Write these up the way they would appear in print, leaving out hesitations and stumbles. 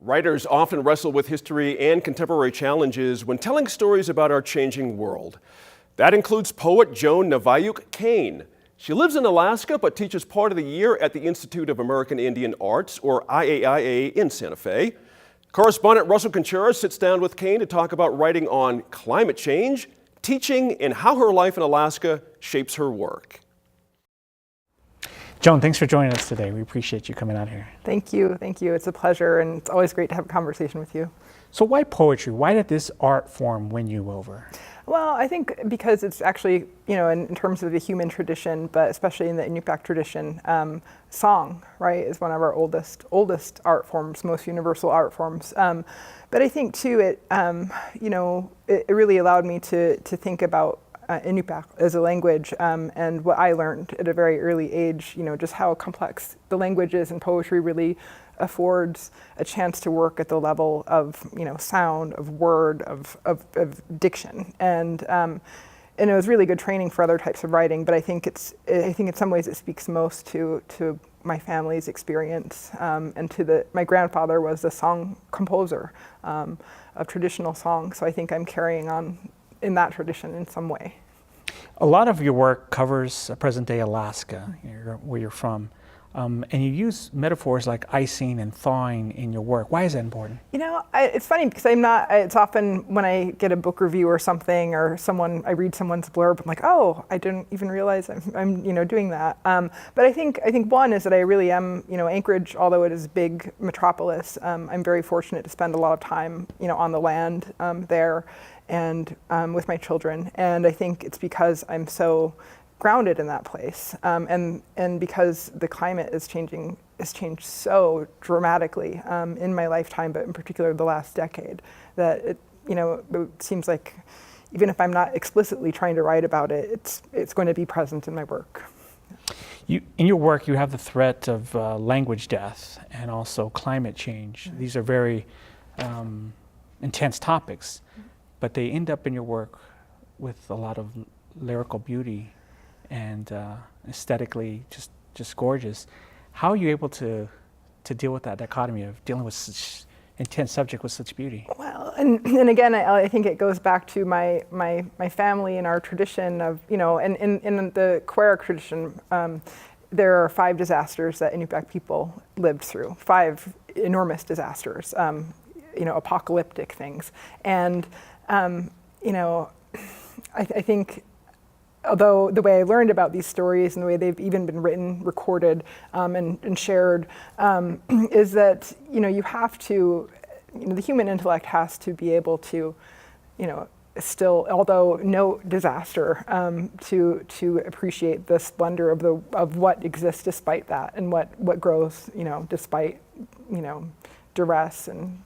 Writers often wrestle with history and contemporary challenges when telling stories about our changing world. That includes poet Joan Navajuk Kane. She lives in Alaska but teaches part of the year at the Institute of American Indian Arts, or IAIA, in Santa Fe. Correspondent Russell Contreras sits down with Kane to talk about writing on climate change, teaching, and how her life in Alaska shapes her work. Joan, thanks for joining us today. We appreciate you coming out here. Thank you. Thank you. It's a pleasure, and it's always great to have a conversation with you. So why poetry? Why did this art form win you over? Well, I think because it's actually, in terms of the human tradition, but especially in the Inupiaq tradition, song, right, is one of our oldest art forms, most universal art forms. But I think too, it really allowed me to think about Inupiaq as a language, and what I learned at a very early age, just how complex the language is, and poetry really affords a chance to work at the level of, sound, of word, of diction, and it was really good training for other types of writing. But I think in some ways it speaks most to my family's experience, and my grandfather was a song composer of traditional songs, so I think I'm carrying on in that tradition in some way. A lot of your work covers present-day Alaska, where you're from, and you use metaphors like icing and thawing in your work. Why is that important? It's funny because it's often when I get a book review or something, or I read someone's blurb, I'm like, oh, I didn't even realize I'm doing that. But I think one is that I really am, Anchorage, although it is a big metropolis, I'm very fortunate to spend a lot of time, on the land there, and with my children. And I think it's because I'm so grounded in that place, and because the climate has changed so dramatically in my lifetime, but in particular the last decade, that it seems like even if I'm not explicitly trying to write about it, it's going to be present in my work. In your work, you have the threat of language death and also climate change. These are very intense topics, but they end up in your work with a lot of lyrical beauty and aesthetically just gorgeous. How are you able to deal with that dichotomy of dealing with such intense subject with such beauty? Well, and again, I think it goes back to my family and our tradition of, and in the Querc tradition, there are 5 disasters that Inupiaq people lived through, 5 enormous disasters, apocalyptic things. And I think, although the way I learned about these stories and the way they've even been written, recorded, and shared, is that, you have to, the human intellect has to be able to, still, although no disaster, to appreciate the splendor of what exists despite that, and what grows, despite, duress and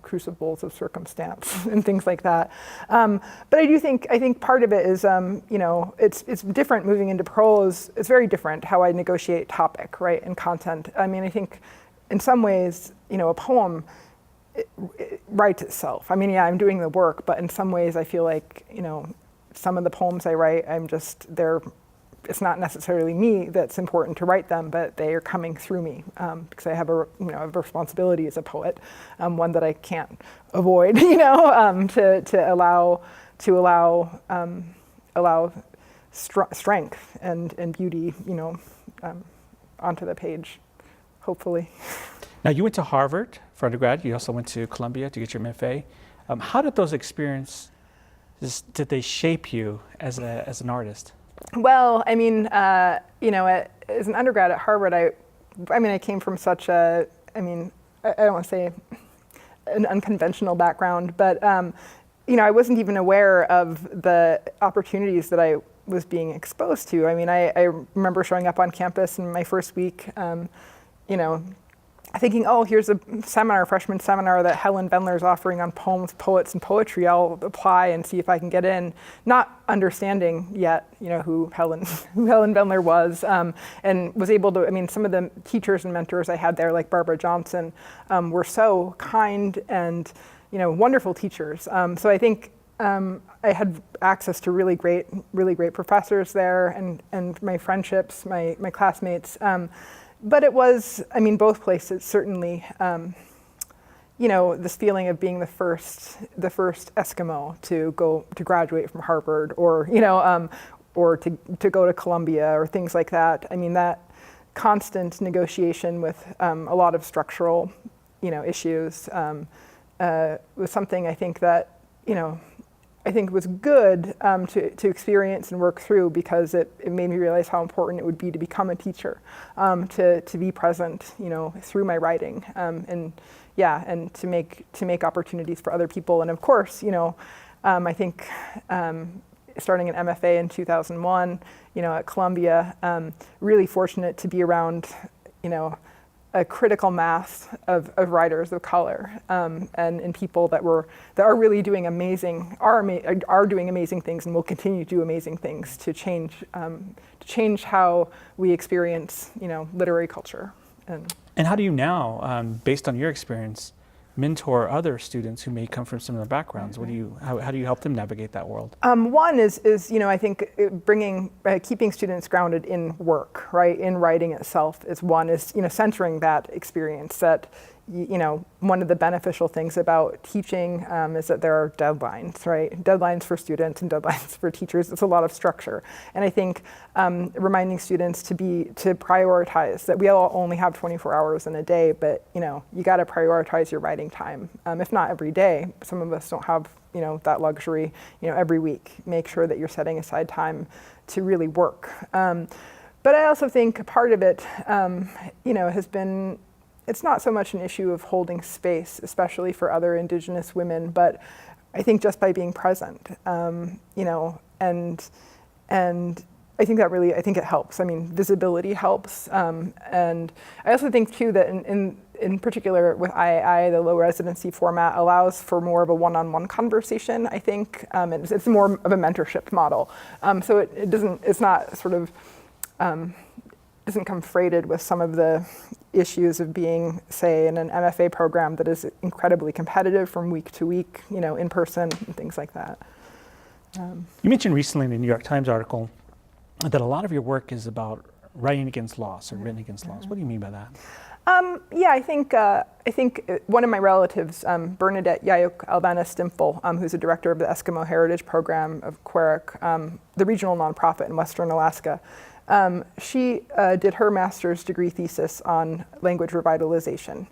crucibles of circumstance and things like that. But I think part of it is, it's different moving into prose. It's very different how I negotiate topic, right, and content. I mean, I think in some ways, a poem, it writes itself. I mean, I'm doing the work, but in some ways I feel like, some of the poems I write, it's not necessarily me that's important to write them, but they are coming through me, because I have a responsibility as a poet, one that I can't avoid, to allow strength and beauty, onto the page, hopefully. Now, you went to Harvard for undergrad. You also went to Columbia to get your MFA. How did those experiences, did they shape you as an artist? Well, I mean, as an undergrad at Harvard, I came from such I don't want to say an unconventional background, but, I wasn't even aware of the opportunities that I was being exposed to. I mean, I remember showing up on campus in my first week, thinking, oh, here's a freshman seminar that Helen Vendler is offering on poems, poets, and poetry. I'll apply and see if I can get in. Not understanding yet, who Helen Vendler was, and was able to. Some of the teachers and mentors I had there, like Barbara Johnson, were so kind and, wonderful teachers. So I think I had access to really great professors there, and my friendships, my classmates. But it was, both places certainly this feeling of being the first Eskimo to graduate from Harvard, or or to go to Columbia, or things like that. I mean, that constant negotiation with a lot of structural, issues was something I think that I think was good to experience and work through, because it made me realize how important it would be to become a teacher, to be present, through my writing, and to make opportunities for other people. And of course, I think starting an MFA in 2001, at Columbia, really fortunate to be around, a critical mass of writers of color, and people that are really doing are doing amazing things, and will continue to do amazing things to change how we experience literary culture. And how do you now, based on your experience, mentor other students who may come from similar backgrounds? How do you help them navigate that world? One is I think keeping students grounded in work, right, in writing itself is one. Is centering that experience, that one of the beneficial things about teaching is that there are deadlines, right? Deadlines for students and deadlines for teachers. It's a lot of structure, and I think reminding students to prioritize that we all only have 24 hours in a day, but you got to prioritize your writing time. If not every day, some of us don't have that luxury. Every week, make sure that you're setting aside time to really work. But I also think part of it, has been. It's not so much an issue of holding space, especially for other Indigenous women, but I think just by being present, and I think it helps. I mean, visibility helps, and I also think too that in particular with IAI, the low residency format allows for more of a one-on-one conversation. I think it's more of a mentorship model, so it's not sort of. Doesn't come freighted with some of the issues of being, say, in an MFA program that is incredibly competitive from week to week, in person and things like that. You mentioned recently in the New York Times article that a lot of your work is about writing against loss or written against loss. What do you mean by that? I think one of my relatives, Bernadette Yayuk Albana Stimple, who's a director of the Eskimo Heritage Program of QUARIC, the regional nonprofit in Western Alaska. She did her master's degree thesis on language revitalization.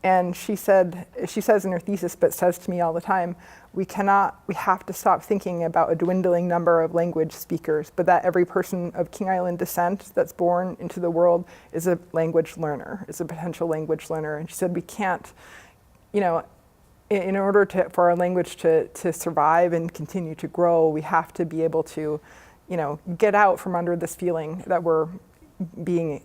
And she says in her thesis, but says to me all the time, we have to stop thinking about a dwindling number of language speakers, but that every person of King Island descent that's born into the world is a language learner, is a potential language learner. And she said, we can't, in order for our language to survive and continue to grow, we have to be able to get out from under this feeling that we're being,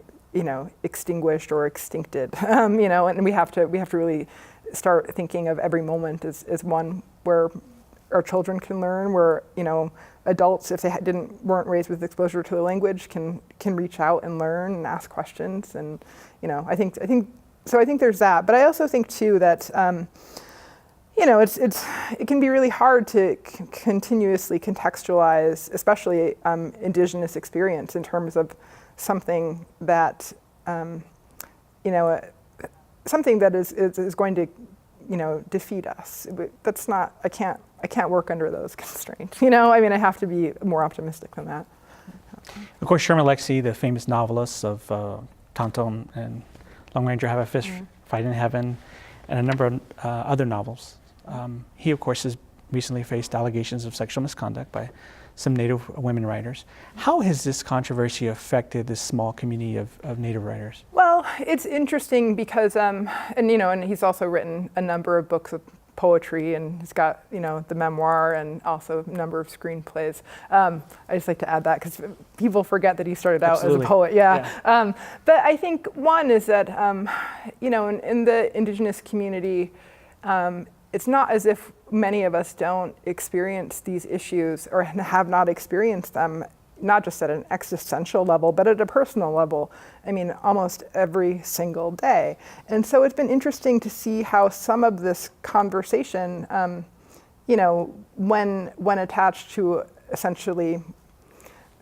extinguished or extincted, and we have to really start thinking of every moment as one where our children can learn, where, adults, if they weren't raised with exposure to the language, can reach out and learn and ask questions. And, I think there's that. But I also think too that, it can be really hard to continuously contextualize, especially Indigenous experience, in terms of something that, something that is going to, defeat us. That's not. I can't work under those constraints. I have to be more optimistic than that. Of course, Sherman Alexie, the famous novelist of Tonton and Long Ranger Have a Fish Fight in Heaven, and a number of other novels. He, of course, has recently faced allegations of sexual misconduct by some Native women writers. How has this controversy affected this small community of Native writers? Well, it's interesting because, and he's also written a number of books of poetry, and he's got, the memoir and also a number of screenplays. I just like to add that because people forget that he started out as a poet. Yeah. But I think one is that, in the Indigenous community, it's not as if many of us don't experience these issues or have not experienced them, not just at an existential level, but at a personal level. Almost every single day. And so it's been interesting to see how some of this conversation, when attached to essentially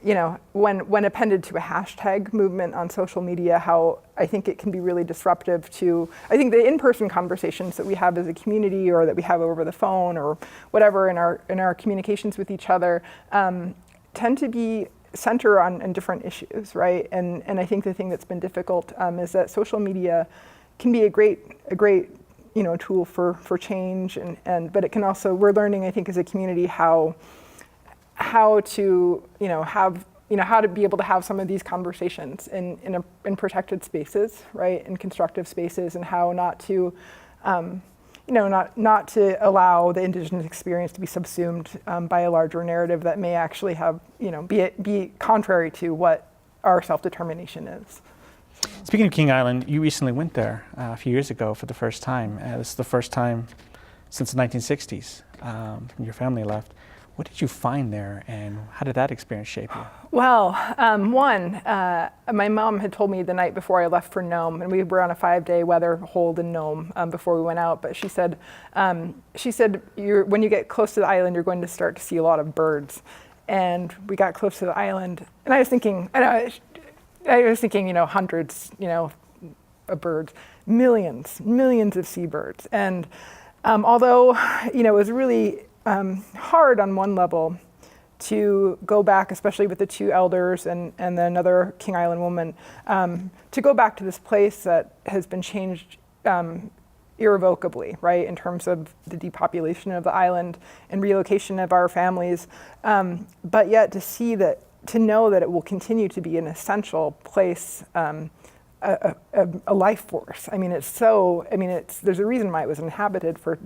when appended to a hashtag movement on social media, how I think it can be really disruptive to, I think the in-person conversations that we have as a community or that we have over the phone or whatever in our communications with each other tend to be center on different issues, right? And I think the thing that's been difficult is that social media can be a great tool for change, but it can also, we're learning, I think, as a community how to how to be able to have some of these conversations in protected spaces, right, in constructive spaces, and how not to not to allow the Indigenous experience to be subsumed by a larger narrative that may actually have be contrary to what our self-determination is. Speaking of King Island, you recently went there a few years ago for the first time. This is the first time since the 1960s your family left. What did you find there, and how did that experience shape you? Well, my mom had told me the night before I left for Nome, and we were on a 5-day weather hold in Nome before we went out, but she said, when you get close to the island, you're going to start to see a lot of birds. And we got close to the island, and I was thinking, hundreds, of birds, millions of seabirds. And although, it was really hard on one level to go back, especially with the two elders and then another King Island woman, to go back to this place that has been changed irrevocably, right, in terms of the depopulation of the island and relocation of our families, but yet to know that it will continue to be an essential place, a life force. There's a reason why it was inhabited for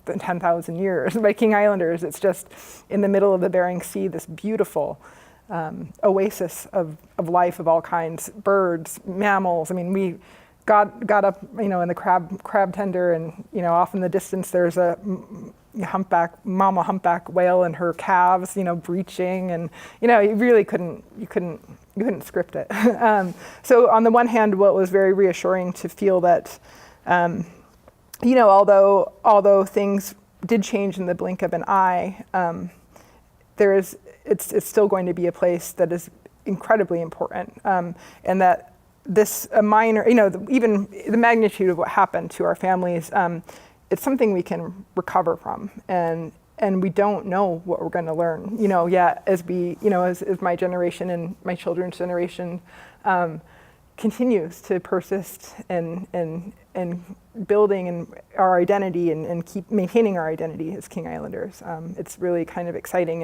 10,000 years by King Islanders. It's just in the middle of the Bering Sea, this beautiful oasis of life of all kinds, birds, mammals. We got up, in the crab tender, and off in the distance there's a mama humpback whale and her calves, breaching, and you really couldn't script it. So on the one hand, what was very reassuring to feel that, although things did change in the blink of an eye, it's still going to be a place that is incredibly important, and that this minor, even the magnitude of what happened to our families, it's something we can recover from, and we don't know what we're going to learn, yet as my generation and my children's generation continues to persist in building and our identity and keep maintaining our identity as King Islanders. It's really kind of exciting,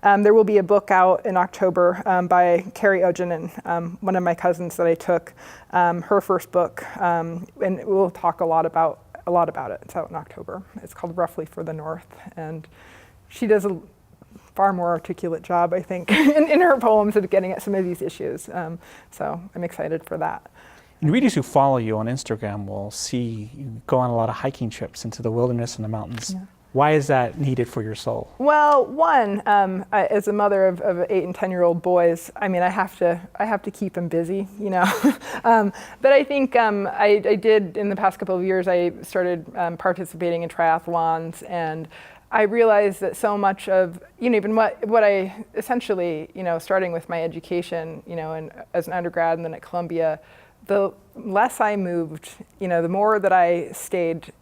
and there will be a book out in October by Carrie Ojinen, one of my cousins that I took, her first book, and we'll talk a lot about it. It's out in October. It's called Roughly for the North, and she does a far more articulate job, I think, in her poems of getting at some of these issues. So I'm excited for that. And readers who follow you on Instagram will see you go on a lot of hiking trips into the wilderness and the mountains. Yeah. Why is that needed for your soul? Well, one, as a mother of 8 and 10-year-old boys, I have to keep them busy, But I think I did in the past couple of years. I started participating in triathlons, and I realized that so much of even what I essentially starting with my education, and as an undergrad and then at Columbia, the less I moved, the more that I stayed,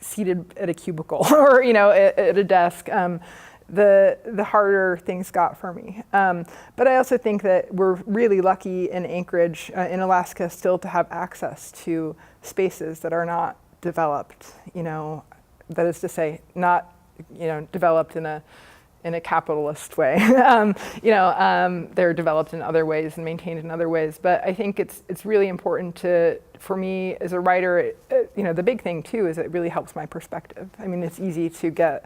seated at a cubicle or at a desk, the harder things got for me. But I also think that we're really lucky in Anchorage, in Alaska, still to have access to spaces that are not developed. That is to say, not developed in a capitalist way. They're developed in other ways and maintained in other ways. But I think it's really important for me as a writer. The big thing too is it really helps my perspective. It's easy to get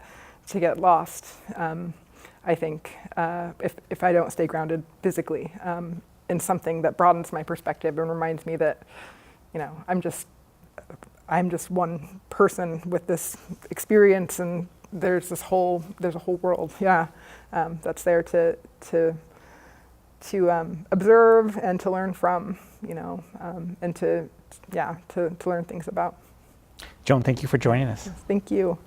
lost. I think if I don't stay grounded physically in something that broadens my perspective and reminds me that I'm just one person with this experience, and there's a whole world, that's there to observe and to learn from, and to learn things about. Joan, thank you for joining us. Thank you.